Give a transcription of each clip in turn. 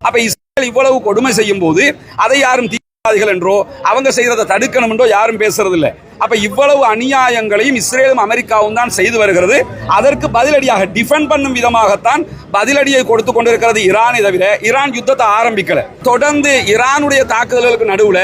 அப்ப இஸ்ரேல் இவ்வளவு கொடுமை செய்யும் போது அதை யாரும் தீவிரவாதிகள் என்றோ அவங்க செய்யறதை தடுக்கணும் என்றோ யாரும் பேசுறது இல்லை. அப்ப இவ்வளவு அநியாயங்களையும் இஸ்ரேலும் அமெரிக்காவும் தான் செய்து வருகிறது. அதற்கு பதிலடியாக டிஃபெண்ட் பண்ணும் விதமாகத்தான் பதிலடியை கொடுத்து கொண்டிருக்கிறது ஈரானை தவிர ஈரான் யுத்தத்தை ஆரம்பிக்கல. தொடர்ந்து ஈரானுடைய தாக்குதல்களுக்கு நடுவுல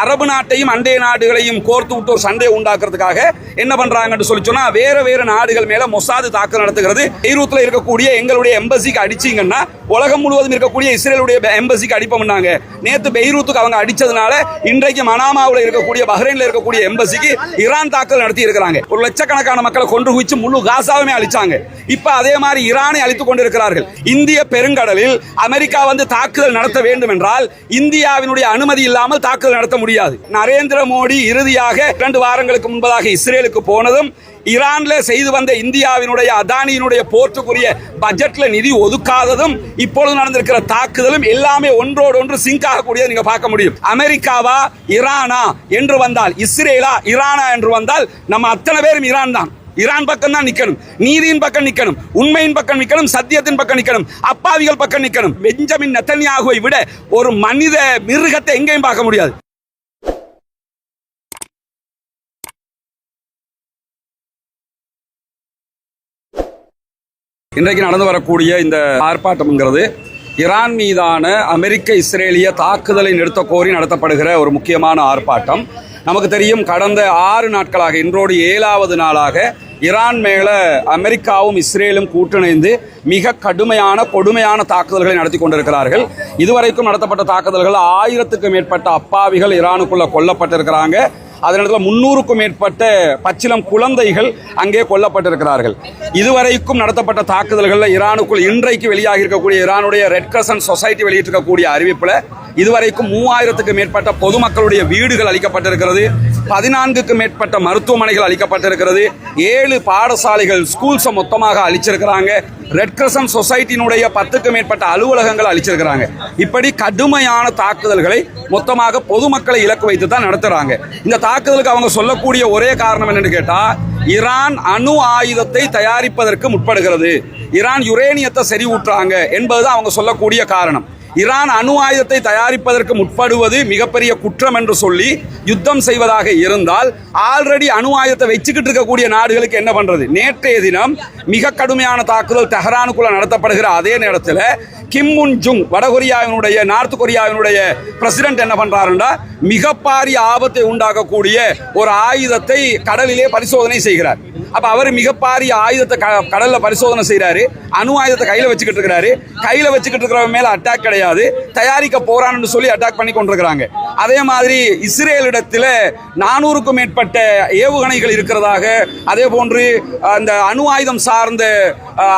அரபு நாட்டையும் அண்டை நாடுகளையும் கோர்த்து விட்டு ஒரு சண்டையை உண்டாக்குறதுக்காக என்ன பண்றாங்கன்னு சொல்லி சொன்னா வேற நாடுகள் மேல மொசாது தாக்குதல் நடத்துகிறது. பெய்ரூத்ல இருக்கக்கூடிய எங்களுடைய எம்பசிக்கு அடிச்சீங்கன்னா உலகம் முழுவதும் இருக்கக்கூடிய இஸ்ரேலுடைய எம்பசிக்கு அடிப்போம்னாங்க. நேத்து பெய்ரூத்துக்கு அவங்க அடிச்சதுனால இன்றைக்கு மனாமாவில் இருக்கக்கூடிய பஹ்ரைன்ல இருக்கக்கூடிய எம்பசிக்கு ஈரான் தாக்குதல் நடத்தி இருக்கிறாங்க. ஒரு லட்சக்கணக்கான மக்களை கொன்று குவிச்சு முழு காசாவுமே அழிச்சாங்க. இப்ப அதே மாதிரி ஈரானை அழித்துக் கொண்டிருக்கிறார்கள். இந்திய பெருங்கடலில் அமெரிக்கா வந்து தாக்குதல் நடத்த வேண்டும் என்றால் இந்தியாவினுடைய அனுமதி இல்லாமல் தாக்குதல் நடத்த முடியாது. நரேந்திர மோடி இறுதியாக 2 வாரங்களுக்கு முன்பதாக இஸ்ரேலுக்கு போனதும் ஈரான்ல செய்து வந்த இந்தியாவினுடைய அதானியினுடைய போர்ட்டுக்குரிய பட்ஜெட்ல நிதி ஒதுக்காததும் இப்பொழுது நடந்திருக்கிற தாக்குதலும் எல்லாமே ஒன்றோடு ஒன்று சிங்க் ஆகக்கூடியது நீங்க பார்க்க முடியும். அமெரிக்காவா ஈரானா என்று வந்தால், இஸ்ரேலா ஈரானா என்று வந்தால் நம்ம அத்தனை பேரும் ஈரான் தான். ஈரான் பக்கம் தான் நிக்கணும், நீதியின் பக்கம் நிக்கணும், உண்மையின் பக்கம் நிக்கணும், சத்தியத்தின் பக்கம் நிக்கணும், அப்பாவிகள் பக்கம் நிக்கணும். பெஞ்சமின் நெத்தன்யாகுவை விட ஒரு மனித மிருகத்தை எங்கேயும் பார்க்க முடியாது. இன்றைக்கு நடந்து வரக்கூடிய இந்த ஆர்ப்பாட்டம்ங்கிறது ஈரான் மீதான அமெரிக்க இஸ்ரேலிய தாக்குதலை நிறுத்த கோரி நடத்தப்படுகிற ஒரு முக்கியமான ஆர்ப்பாட்டம். நமக்கு தெரியும், கடந்த 6 நாட்களாக இன்றோடு 7வது நாளாக ஈரான் மேல அமெரிக்காவும் இஸ்ரேலும் கூட்டிணைந்து மிக கடுமையான கொடுமையான தாக்குதல்களை நடத்தி கொண்டிருக்கிறார்கள். இதுவரைக்கும் நடத்தப்பட்ட தாக்குதல்கள் 1000க்கும் மேற்பட்ட அப்பாவிகள் ஈரானுக்குள்ள கொல்லப்பட்டிருக்கிறாங்க. அதனிடத்தில் 300க்கும் மேற்பட்ட பச்சிலம் குழந்தைகள் அங்கே கொல்லப்பட்டிருக்கிறார்கள். இதுவரைக்கும் நடத்தப்பட்ட தாக்குதல்களில் ஈரானுக்குள் இன்றைக்கு வெளியாகி இருக்கக்கூடிய ஈரானுடைய ரெட் கிரசன்ட் சொசைட்டி வெளியிட்டிருக்கக்கூடிய அறிவிப்பில் இதுவரைக்கும் 3000க்கும் மேற்பட்ட பொதுமக்களுடைய வீடுகள் அளிக்கப்பட்டிருக்கிறது, 14க்கும் மேற்பட்ட மருத்துவமனைகள் அளிக்கப்பட்டிருக்கிறது, 7 பாடசாலைகள் ஸ்கூல்ஸை மொத்தமாக அளிச்சிருக்கிறாங்க, ரெட் கிரசன்ட் சொசைட்டியினுடைய 10க்கும் மேற்பட்ட அலுவலகங்கள் அளிச்சிருக்கிறாங்க. இப்படி கடுமையான தாக்குதல்களை மொத்தமாக பொதுமக்களை இலக்கு வைத்து தான் நடத்துறாங்க. இந்த தாக்குதலுக்கு அவங்க சொல்லக்கூடிய ஒரே காரணம் என்னன்னு கேட்டா, ஈரான் அணு ஆயுதத்தை தயாரிப்பதற்கு முற்படுகிறது, ஈரான் யுரேனியத்தை செறிவூட்டுறாங்க என்பதுதான் அவங்க சொல்லக்கூடிய காரணம். ஈரான் அணு ஆயுதத்தை தயாரிப்பதற்கு முற்படுவது மிகப்பெரிய குற்றம் என்று சொல்லி யுத்தம் செய்வதாக இருந்தால் ஆல்ரெடி அணு ஆயுதத்தை வச்சுக்கிட்டு இருக்கக்கூடிய நாடுகளுக்கு என்ன பண்றது? நேற்றைய தினம் மிக கடுமையான தாக்குதல் தெஹரானுக்குள்ள நடத்தப்படுகிற அதே நேரத்தில் கிம் முன் ஜுங் வடகொரியாவினுடைய நார்த் கொரியாவினுடைய பிரசிடென்ட் என்ன பண்றாருன்னா மிக பாரிய ஆபத்தை உண்டாக்கக்கூடிய ஒரு ஆயுதத்தை கடலிலே பரிசோதனை செய்கிறார். அப்ப அவர் மிக பாரிய ஆயுதத்தை கடல்ல பரிசோதனை செய்யறாரு, அணு ஆயுதத்தை கையில வச்சுக்கிட்டு இருக்கிறாரு. கையில வச்சுக்கிட்டு இருக்கிறவங்க மேல அட்டாக் கிடையாது, தயாரிக்க போறான்னு சொல்லி அட்டாக் பண்ணி கொண்டிருக்கிறாங்க. அதே மாதிரி இஸ்ரேலிடத்துல 400க்கும் மேற்பட்ட ஏவுகணைகள் இருக்கிறதாக, அதே போன்று அந்த அணு ஆயுதம் சார்ந்த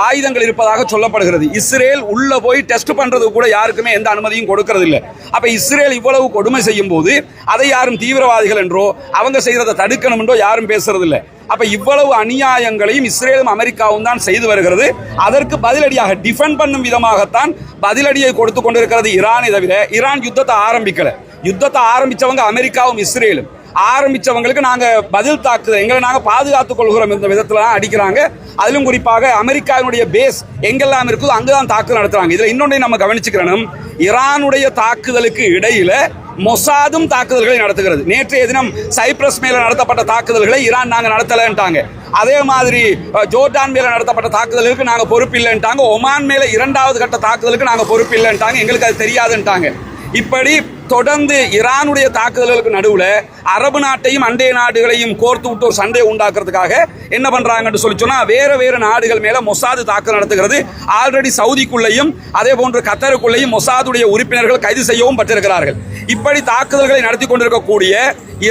ஆயுதங்கள் இருப்பதாக சொல்லப்படுகிறது. இஸ்ரேல் உள்ள போய் டெஸ்ட் பண்றது கூட யாருக்குமே எந்த அனுமதியும் கொடுக்கறது இல்லை. அப்ப இஸ்ரேல் இவ்வளவு கொடுமை செய்யும் போது அதை யாரும் தீவிரவாதிகள் என்றோ அவங்க செய்யறதை தடுக்கணும் என்றோ யாரும் பேசுறது இல்லை. அப்ப இவ்வளவு அநியாயங்களையும் இஸ்ரேலும் அமெரிக்காவும் தான் செய்து வருகிறது. அதற்கு பதிலடியாக டிஃபெண்ட் பண்ணும் விதமாகத்தான் பதிலடியை கொடுத்து கொண்டிருக்கிறது ஈரானை தவிர ஈரான் யுத்தத்தை ஆரம்பிக்கல. யுத்தத்தை ஆரம்பிச்சவங்க அமெரிக்காவும் இஸ்ரேலும். ஆரம்பிச்சவங்களுக்கு நாங்க பதில் தாக்குதல், எங்களை நாங்க பாதுகாத்துக் கொள்கிறோம் என்ற விதத்துல அடிக்கிறாங்க. அதிலும் குறிப்பாக அமெரிக்காவினுடைய பேஸ் எங்கெல்லாம் இருக்குதோ அங்குதான் தாக்குதல் நடத்துறாங்க. இதுல இன்னொன்றை நம்ம கவனிச்சுக்கிறோம், ஈரானுடைய தாக்குதலுக்கு இடையில மொசாதும் தாக்குதல்களை நடத்துகிறது. நேற்றைய தினம் சைப்ரஸ் மேல நடத்தப்பட்ட தாக்குதல்களை ஈரான் நாங்க நடத்தலன்ட்டாங்க. அதே மாதிரி ஜோர்டான் மேல நடத்தப்பட்ட தாக்குதலுக்கு நாங்க பொறுப்பு இல்லைன்ட்டாங்க. ஒமான் மேல 2வது கட்ட தாக்குதலுக்கு நாங்க பொறுப்பு இல்லைன்ட்டாங்க, எங்களுக்கு அது தெரியாதுன்ட்டாங்க. இப்படி தொடர்ந்து ஈரானுடைய தாக்குதல்களுக்கு நடுவுல அரபு நாட்டையும் அண்டை நாடுகளையும் கோர்த்து விட்டு ஒரு சண்டையை உண்டாக்குறதுக்காக என்ன பண்றாங்கன்னு சொல்லி சொன்னா வேற நாடுகள் மேல மொசாது தாக்குதல் நடத்துகிறது. ஆல்ரெடி சவுதிக்குள்ளேயும் அதே போன்று கத்தருக்குள்ளேயும் மொசாதுடைய உறுப்பினர்கள் கைது செய்யவும் பட்டிருக்கிறார்கள். இப்படி தாக்குதல்களை நடத்தி கொண்டிருக்கக்கூடிய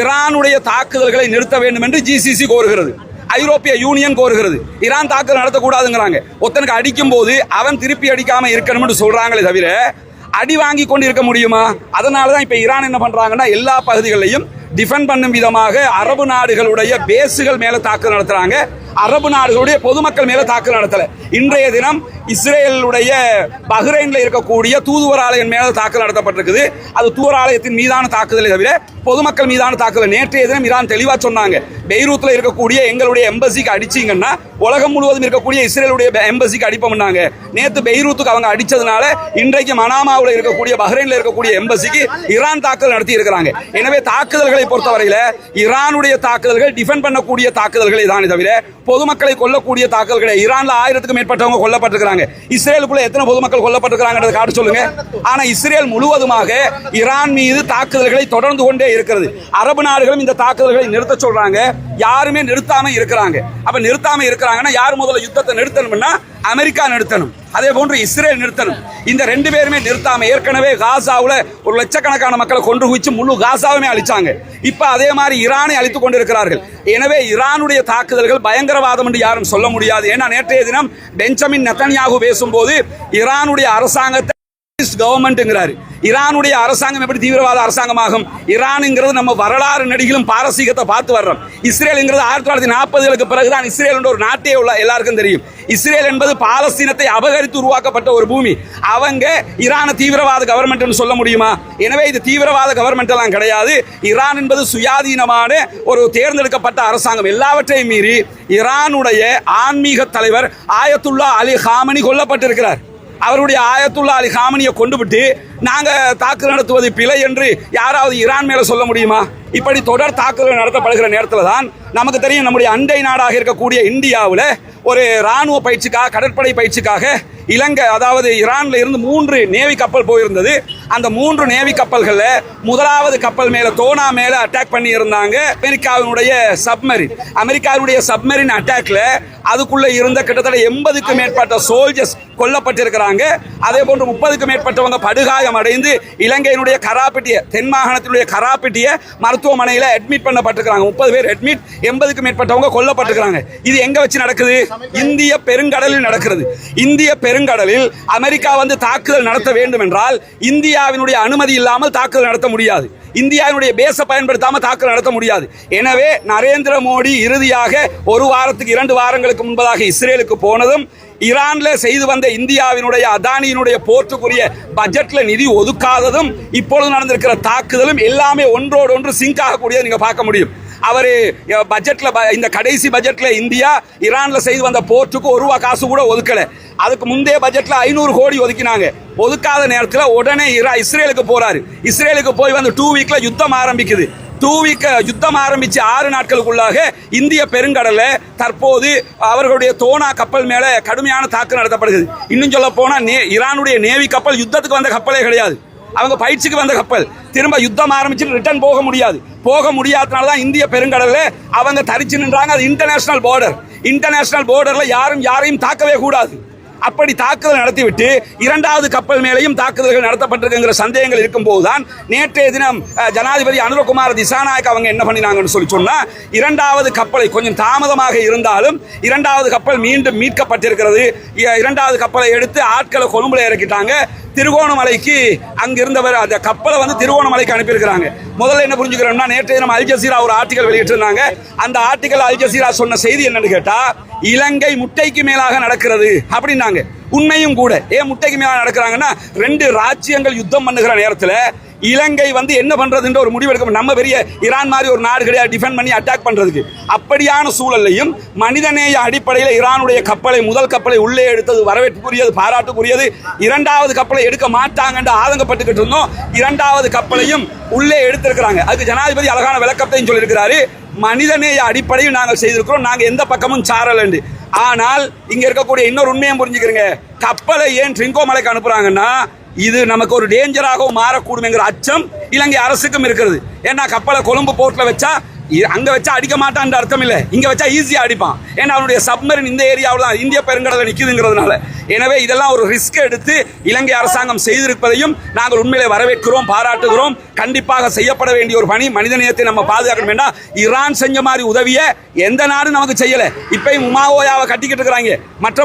ஈரானுடைய தாக்குதல்களை நிறுத்த வேண்டும் என்று GCC கோருகிறது, ஐரோப்பிய யூனியன் கோருகிறது. ஈரான் தாக்குதல் நடத்தக்கூடாதுங்கிறாங்க. ஒருத்தனுக்கு அடிக்கும் போது அவன் திருப்பி அடிக்காம இருக்கணும்னு சொல்றாங்களே தவிர அடி வாங்கி கொண்டு இருக்க முடியுமா? அதனாலதான் இப்ப ஈரான் என்ன பண்றாங்கன்னா எல்லா பகுதிகளையும் டிஃபெண்ட் பண்ணும் விதமாக அரபு நாடுகளுடைய பேஸுகள் மேல தாக்குதல் நடத்துறாங்க. அரபு நாடுகளுடைய பொதுமக்கள் மேல தாக்குதல் நடத்தல. இன்றைய தினம் இஸ்ரேலுடைய பஹ்ரைன்ல இருக்கக்கூடிய தூதுவர் ஆலயம் மேல தாக்குதல் நடத்தப்பட்டிருக்குது. அது தூதுவர் ஆலயத்தின் மீதான தாக்குதலை தவிர பொதுமக்கள் மீதான தாக்குதல். நேற்றைய தினம் ஈரான் தெளிவா சொன்னாங்க, பெய்ரூத்ல இருக்கக்கூடிய எங்களுடைய எம்பசிக்கு அடிச்சீங்கன்னா உலகம் முழுவதும் இருக்கக்கூடிய இஸ்ரேலுடைய எம்பசிக்கு அடிப்போம்னாங்க. நேற்று பெய்ரூத்துக்கு அவங்க அடிச்சதுனால இன்றைக்கு மனாமாவில் இருக்கக்கூடிய பஹ்ரைன்ல இருக்கக்கூடிய எம்பசிக்கு ஈரான் தாக்குதல் நடத்தி இருக்கிறாங்க. எனவே தாக்குதல்களை பொறுத்தவரையில ஈரானுடைய தாக்குதல்கள் டிஃபெண்ட் பண்ணக்கூடிய தாக்குதல்களை தானே தவிர பொதுமக்களை கொல்லக்கூடிய தாக்குதல்களை. ஈரான்ல 1000க்கும் மேற்பட்டவங்க கொல்லப்பட்டிருக்காங்க. இஸ்ரேலுக்குள்ள எத்தனை பொதுமக்கள் கொல்லப்பட்டிருக்கிறாங்க காட்ட சொல்லுங்க. ஆனா இஸ்ரேல் முழுவதுமாக ஈரான் மீது தாக்குதல்களை தொடர்ந்து கொண்டே இருக்கிறது. அரபு நாடுகளும் இந்த தாக்குதல்களை நிறுத்த சொல்றாங்க, யாருமே நிறுத்தாம இருக்கிறாங்க. அப்ப நிறுத்தாம இருக்கிறாங்கன்னா யார் முதல்ல யுத்தத்தை நிறுத்தணும்னா அமெரிக்கா நிறுத்தணும், அதே போன்று இஸ்ரேல் நிறுத்தணும். இந்த ரெண்டு பேருமே நிறுத்தாம ஏற்கனவே காசாவுல 1 லட்சக்கணக்கான மக்களை கொன்று குவிச்சு முழு காசாவுமே அழிச்சாங்க. இப்ப அதே மாதிரி ஈரானை அழித்துக் கொண்டிருக்கிறார்கள். எனவே ஈரானுடைய தாக்குதல்கள் பயங்கரவாதம் என்று யாரும் சொல்ல முடியாது. ஏன்னா நேற்றைய தினம் பெஞ்சமின் நெத்தன்யாகு பேசும்போது ஈரானுடைய அரசாங்கத்தை கவர்மெண்ட்ங்கிறாரு. ஈரானுடைய அரசாங்கம் எப்படி தீவிரவாத அரசாங்கமாகும்? ஈரான்ங்கிறது நம்ம வரலாறு நடிகளும் பாரசீகத்தை பார்த்து வர்றோம். இஸ்ரேல்ங்கிறது 1940களுக்கு பிறகுதான் இஸ்ரேல் என்ற ஒரு நாட்டே உள்ள எல்லாருக்கும் தெரியும். இஸ்ரேல் என்பது பாலஸ்தீனத்தை அபகரித்து உருவாக்கப்பட்ட ஒரு பூமி. அவங்க ஈரான தீவிரவாத கவர்மெண்ட் சொல்ல முடியுமா? எனவே இது தீவிரவாத கவர்மெண்ட் எல்லாம் கிடையாது. ஈரான் என்பது சுயாதீனமான ஒரு தேர்ந்தெடுக்கப்பட்ட அரசாங்கம். எல்லாவற்றையும் மீறி ஈரானுடைய ஆன்மீக தலைவர் ஆயத்துல்லா அலி ஹாமனி கொல்லப்பட்டிருக்கிறார். அவருடைய ஆயத்துல்லா அலி ஹாமனியை கொண்டுவிட்டு நாங்க தாக்குதல் நடத்துவது பிழை என்று யாராவது ஈரான் மேல சொல்ல முடியுமா? இப்படி தொடர் தாக்குதல் நடத்தப்படுகிற நேரத்தில் தான் நமக்கு தெரியும், நம்முடைய அண்டை நாடாக இருக்கக்கூடிய இந்தியாவில் ஒரு ராணுவ பயிற்சிக்காக, கடற்படை பயிற்சிக்காக இலங்கை, அதாவது ஈரான்ல இருந்து 3 நேவி கப்பல் போயிருந்தது. அந்த 3 நேவி கப்பல்கள்ல முதலாவது கப்பல் மேல தோனா மேல அட்டாக் பண்ணி இருந்தாங்க அமெரிக்காவினுடைய சப்மரின். அமெரிக்காவுடைய சப்மரின் அட்டாக்ல அதுக்குள்ள இருந்த கிட்டத்தட்ட 80க்கும் மேற்பட்ட சோல்ஜர்ஸ் கொல்லப்பட்டிருக்கிறாங்க. அதே போன்று 30க்கும் மேற்பட்டவங்க படுகாயம் அடைந்து இலங்கையினுடைய கராப்பிட்டிய, தென் மாகாணத்தினுடைய கராப்பிட்டிய மருத்துவமனையில அட்மிட் பண்ணப்பட்டிருக்கிறாங்க. 30 பேர் அட்மிட், 80க்கும் மேற்பட்டவங்க கொல்லப்பட்டிருக்கிறாங்க. இது எங்க வச்சு நடக்குது? இந்திய பெருங்கடலில் நடக்கிறது. இந்திய பெருங்கடலில் அமெரிக்கா வந்து தாக்குதல் நடத்த வேண்டும் என்றால் இந்தியாவினுடைய அனுமதி இல்லாமல் தாக்குதல் நடத்த முடியாது. இந்தியாவினுடைய பேச பயன்படுத்தாமல் தாக்குதல் நடத்த முடியாது. எனவே நரேந்திர மோடி இறுதியாக 1 வாரத்துக்கு 2 வாரங்களுக்கு முன்பதாக இஸ்ரேலுக்கு போனதும் ஈரான்ல செய்து வந்த இந்தியாவினுடைய அதானியினுடைய போர்ட்டுக்குரிய பட்ஜெட்ல நிதி ஒதுக்காததும் இப்பொழுது நடந்திருக்கிற தாக்குதலும் எல்லாமே ஒன்றோடு ஒன்று சிங்க் ஆகக்கூடியதை நீங்க பார்க்க முடியும். அவரு பட்ஜெட்ல, இந்த கடைசி பட்ஜெட்ல இந்தியா ஈரான்ல செய்து வந்த போர்ட்டுக்கு 1 ரூபா காசு கூட ஒதுக்கல. அதுக்கு முந்தைய பட்ஜெட்ல 500 கோடி ஒதுக்கினாங்க. ஒதுக்காத நேரத்தில் உடனே இஸ்ரேலுக்கு போறாரு. இஸ்ரேலுக்கு போய் வந்து 2 வீக்ல யுத்தம் ஆரம்பிக்குது. 2 வீக் யுத்தம் ஆரம்பிச்சு 6 நாட்களுக்குள்ளாக இந்திய பெருங்கடல தற்போது அவர்களுடைய தோனா கப்பல் மேல கடுமையான தாக்குதல் நடத்தப்படுகிறது. இன்னும் சொல்ல போனா ஈரானுடைய நேவி கப்பல் யுத்தத்துக்கு வந்த கப்பலே கிடையாது, அவங்க பயிற்சிக்கு வந்த கப்பல். திரும்ப யுத்தம் ஆரம்பிச்சு ரிட்டர்ன் போக முடியாது. போக முடியாதனாலதான் இந்திய பெருங்கடல்ல அவங்க தரிச்சு நின்றாங்க. அது இன்டர்நேஷனல் பார்டர். இன்டர்நேஷனல் பார்டர்ல யாரையும் தாக்கவே கூடாது. அப்படி தாக்குதல் நடத்திவிட்டு 2வது கப்பல் மேலேயும் தாக்குதல்கள் நடத்தப்பட்டிருக்கிற சந்தேகங்கள் இருக்கும் போதுதான் நேற்றைய தினம் ஜனாதிபதி அனுரகுமார் திசாநாயக் அவங்க என்ன பண்ணினாங்கன்னு சொன்னா, 2வது கப்பலை கொஞ்சம் தாமதமாக இருந்தாலும் 2வது கப்பல் மீண்டும் மீட்கப்பட்டிருக்கிறது. 2வது கப்பலை எடுத்து ஆட்களை கொழும்புல இறக்கிட்டாங்க. திருகோணமலைக்கு அங்கிருந்தவர் அந்த கப்பலை வந்து திருகோணமலைக்கு அனுப்பியிருக்கிறாங்க. முதல்ல என்ன புரிஞ்சுக்கிறோம்னா, நேற்றைய தினம் அல் ஜசீரா ஒரு ஆர்டிகல் வெளியிட்டிருந்தாங்க. அந்த ஆர்டிகல் அல் ஜசீரா சொன்ன செய்தி என்னன்னு கேட்டா, இலங்கை முட்டைக்கு மேலாக நடக்கிறது அப்படின்னாங்க. உண்மையும் கூட. ஏன் முட்டைக்கு மேலாக நடக்கிறாங்கன்னா, 2 ராஜ்யங்கள் யுத்தம் பண்ணுகிற நேரத்தில் இலங்கை வந்து என்ன பண்றதுன்ற ஒரு முடிவு எடுக்க. நம்ம பெரிய ஈரான் மாதிரி ஒரு நாடு கிடையாது டிஃபெண்ட் பண்ணி அட்டாக் பண்றதுக்கு. அப்படியான சூழலையும் மனிதநேய அடிப்படையில் ஈரானுடைய கப்பலை, முதல் கப்பலை உள்ளே எடுத்தது வரவேற்புக்குரியது, பாராட்டுக்குரியது. 2வது கப்பலை எடுக்க மாட்டாங்க ஆதங்கப்பட்டுக்கிட்டு இருந்தோம். 2வது கப்பலையும் உள்ளே எடுத்திருக்கிறாங்க. அதுக்கு ஜனாதிபதி அழகான விளக்கத்தையும் சொல்லியிருக்கிறாரு. மனிதநேய அடிப்படையில் நாங்கள் செய்திருக்கிறோம், நாங்கள் எந்த பக்கமும் சாரல் என்று. ஆனால் இங்க இருக்கக்கூடிய இன்னொரு உண்மையும் புரிஞ்சுக்கிறீங்க. கப்பலை ஏன் ட்ரிங்கோமலைக்கு அனுப்புறாங்கன்னா, இது நமக்கு ஒரு டேஞ்சராகவும் மாறக்கூடும் என்கிற அச்சம் இலங்கை அரசுக்கும் இருக்கிறது. ஏன்னா கப்பலை கொழும்பு போர்ட்ல வச்சா அங்க வச்சா அடிக்க மாட்டான்ற அர்த்தம் இல்லை, இங்க வச்சா ஈஸியா அடிப்பான். ஏன்னா அவனுடைய சப்மரின் இந்த ஏரியாவில் தான் இந்திய பெருங்கடல நிக்குதுங்கிறதுனால. எனவே இதெல்லாம் ஒரு ரிஸ்க் எடுத்து இலங்கை அரசாங்கம் செய்திருப்பதையும் நாங்கள் உண்மையிலே வரவேற்கிறோம், பாராட்டுகிறோம். கண்டிப்பாக செய்யப்பட வேண்டிய ஒரு பணி. மனிதநேயத்தை நம்ம பாதுகாக்கணும். வேண்டாம், ஈரான் செஞ்ச மாதிரி உதவியை எந்த நாடும் நமக்கு செய்யல. இப்பயும் உமாவோயாவை கட்டிக்கிட்டு இருக்கிறாங்க. மற்ற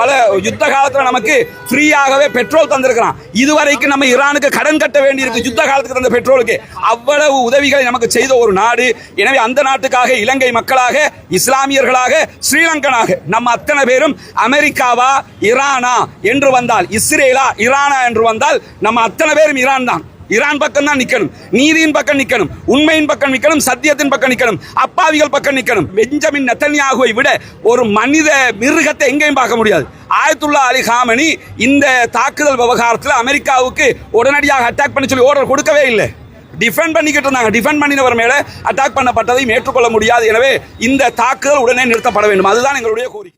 பல யுத்த காலத்தில் நமக்கு ஃப்ரீயாகவே பெட்ரோல் தந்திருக்கிறான். இதுவரைக்கும் நம்ம ஈரானுக்கு கடன் கட்ட வேண்டியிருக்கு. யுத்த காலத்துக்கு தந்த பெட்ரோலுக்கு அவ்வளவு உதவிகளை நமக்கு செய்த ஒரு நாடு. எனவே அந்த நாட்டுக்காக இலங்கை மக்களாக, இஸ்லாமியர்களாக, ஸ்ரீலங்கனாக நம்ம அத்தனை பேரும் அமெரிக்காவா ஈரானா என்று வந்தால், இஸ்ரேலா ஈரானா என்று வந்தால் நம்ம அத்தனை பேரும் ஈரான் தான். ஈரான் பக்கம் தான் நிக்கணும், நீதியின் பக்கம் நிக்கணும், உண்மையின் பக்கம் நிக்கணும், சத்தியத்தின் பக்கம் நிக்கணும், அப்பாவிகள் பக்கம் நிக்கணும். பெஞ்சமின் நெத்தன்யாகுவை விட ஒரு மனித மிருகத்தை எங்கேயும் பார்க்க முடியாது. ஆயத்துல்லா அலி காமனி இந்த தாக்குதல் விவகாரத்தில் அமெரிக்காவுக்கு உடனடியாக அட்டாக் பண்ணி சொல்லி ஆர்டர் கொடுக்கவே இல்லை. டிஃபெண்ட் பண்ணிக்கிட்டு இருந்தாங்க. டிஃபெண்ட் பண்ணினவர் மேலே அட்டாக் பண்ணப்பட்டதையும் ஏற்றுக்கொள்ள முடியாது. எனவே இந்த தாக்குதல் உடனே நிறுத்தப்பட வேண்டும். அதுதான் எங்களுடைய கோரிக்கை.